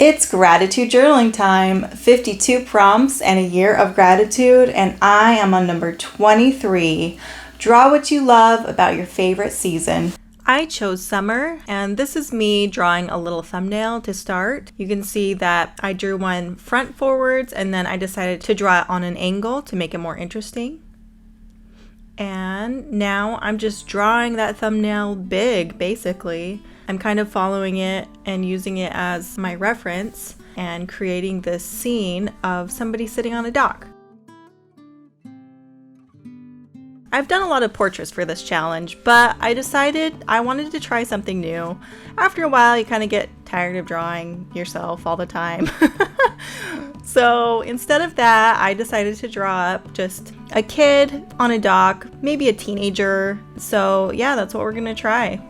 It's gratitude journaling time, 52 prompts and a year of gratitude, and I am on number 23. Draw what you love about your favorite season. I chose summer, and this is me drawing a little thumbnail to start. You can see that I drew one front forwards, and then I decided to draw it on an angle to make it more interesting. And now I'm just drawing that thumbnail big, basically. I'm kind of following it and using it as my reference and creating this scene of somebody sitting on a dock. I've done a lot of portraits for this challenge, but I decided I wanted to try something new. After a while, you kind of get tired of drawing yourself all the time. So instead of that, I decided to draw up just a kid on a dock, maybe a teenager. So yeah, that's what we're gonna try.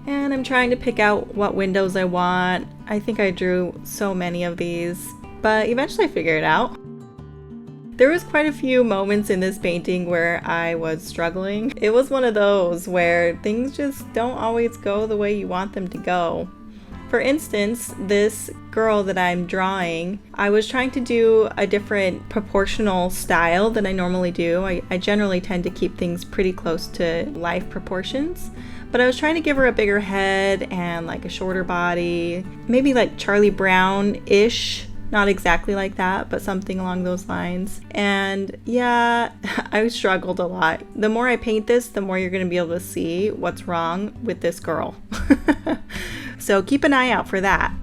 And I'm trying to pick out what windows I want. I think I drew so many of these, but eventually I figured it out. There was quite a few moments in this painting where I was struggling. It was one of those where things just don't always go the way you want them to go. For instance, this girl that I'm drawing, I was trying to do a different proportional style than I normally do. I generally tend to keep things pretty close to life proportions. But I was trying to give her a bigger head and like a shorter body, maybe like Charlie Brown-ish, not exactly like that, but something along those lines. And yeah, I struggled a lot. The more I paint this, the more you're gonna be able to see what's wrong with this girl. So keep an eye out for that.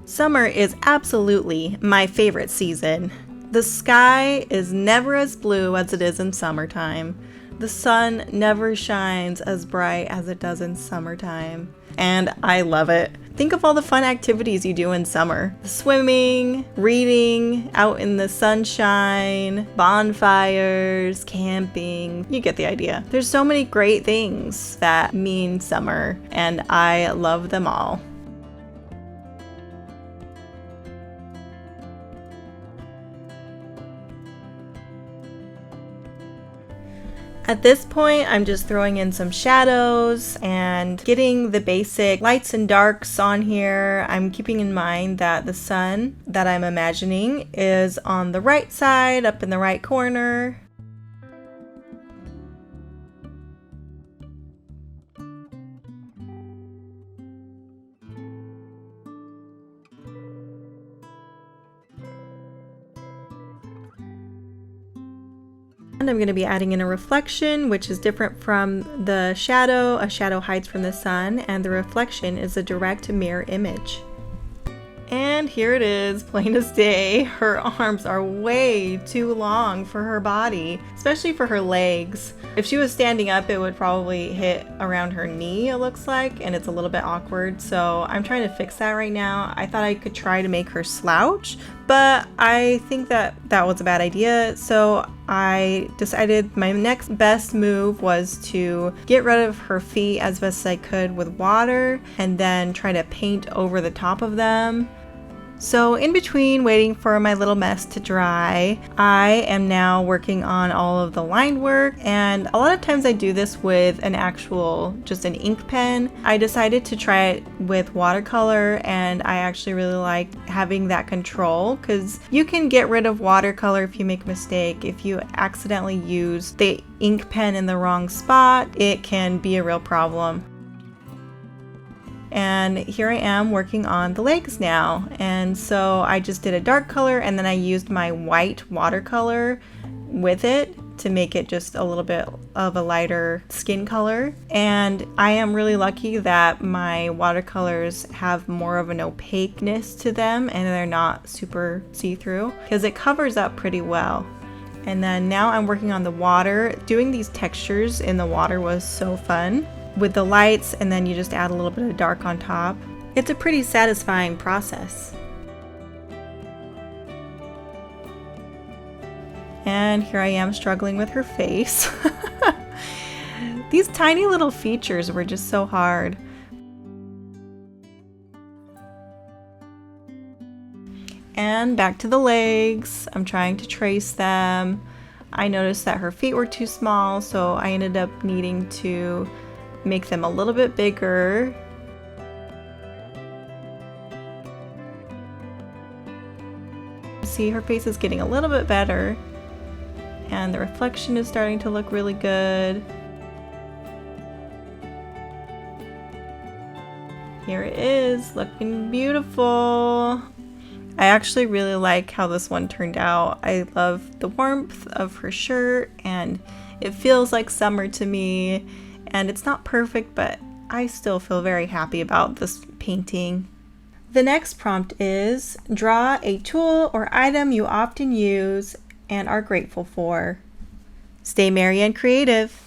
Summer is absolutely my favorite season. The sky is never as blue as it is in summertime. The sun never shines as bright as it does in summertime. And I love it. Think of all the fun activities you do in summer. Swimming, reading, out in the sunshine, bonfires, camping. You get the idea. There's so many great things that mean summer, and I love them all. At this point, I'm just throwing in some shadows and getting the basic lights and darks on here. I'm keeping in mind that the sun that I'm imagining is on the right side, up in the right corner. And I'm going to be adding in a reflection, which is different from the shadow. A shadow hides from the sun, and the reflection is a direct mirror image. And here it is, plain as day. Her arms are way too long for her body, especially for her legs. If she was standing up, it would probably hit around her knee, it looks like, and it's a little bit awkward. So I'm trying to fix that right now. I thought I could try to make her slouch, but I think that was a bad idea. So I decided my next best move was to get rid of her feet as best as I could with water and then try to paint over the top of them. So in between waiting for my little mess to dry, I am now working on all of the line work, and a lot of times I do this with just an ink pen. I decided to try it with watercolor, and I actually really like having that control because you can get rid of watercolor if you make a mistake. If you accidentally use the ink pen in the wrong spot, it can be a real problem. And here I am working on the legs now. And so I just did a dark color, and then I used my white watercolor with it to make it just a little bit of a lighter skin color. And I am really lucky that my watercolors have more of an opaqueness to them and they're not super see-through because it covers up pretty well. And then now I'm working on the water. Doing these textures in the water was so fun with the lights, and then you just add a little bit of dark on top. It's a pretty satisfying process. And here I am struggling with her face. These tiny little features were just so hard. And back to the legs. I'm trying to trace them. I noticed that her feet were too small, so I ended up needing to make them a little bit bigger. See, her face is getting a little bit better, and the reflection is starting to look really good. Here it is, looking beautiful. I actually really like how this one turned out. I love the warmth of her shirt, and it feels like summer to me, and it's not perfect, but I still feel very happy about this painting. The next prompt is, draw a tool or item you often use and are grateful for. Stay merry and creative.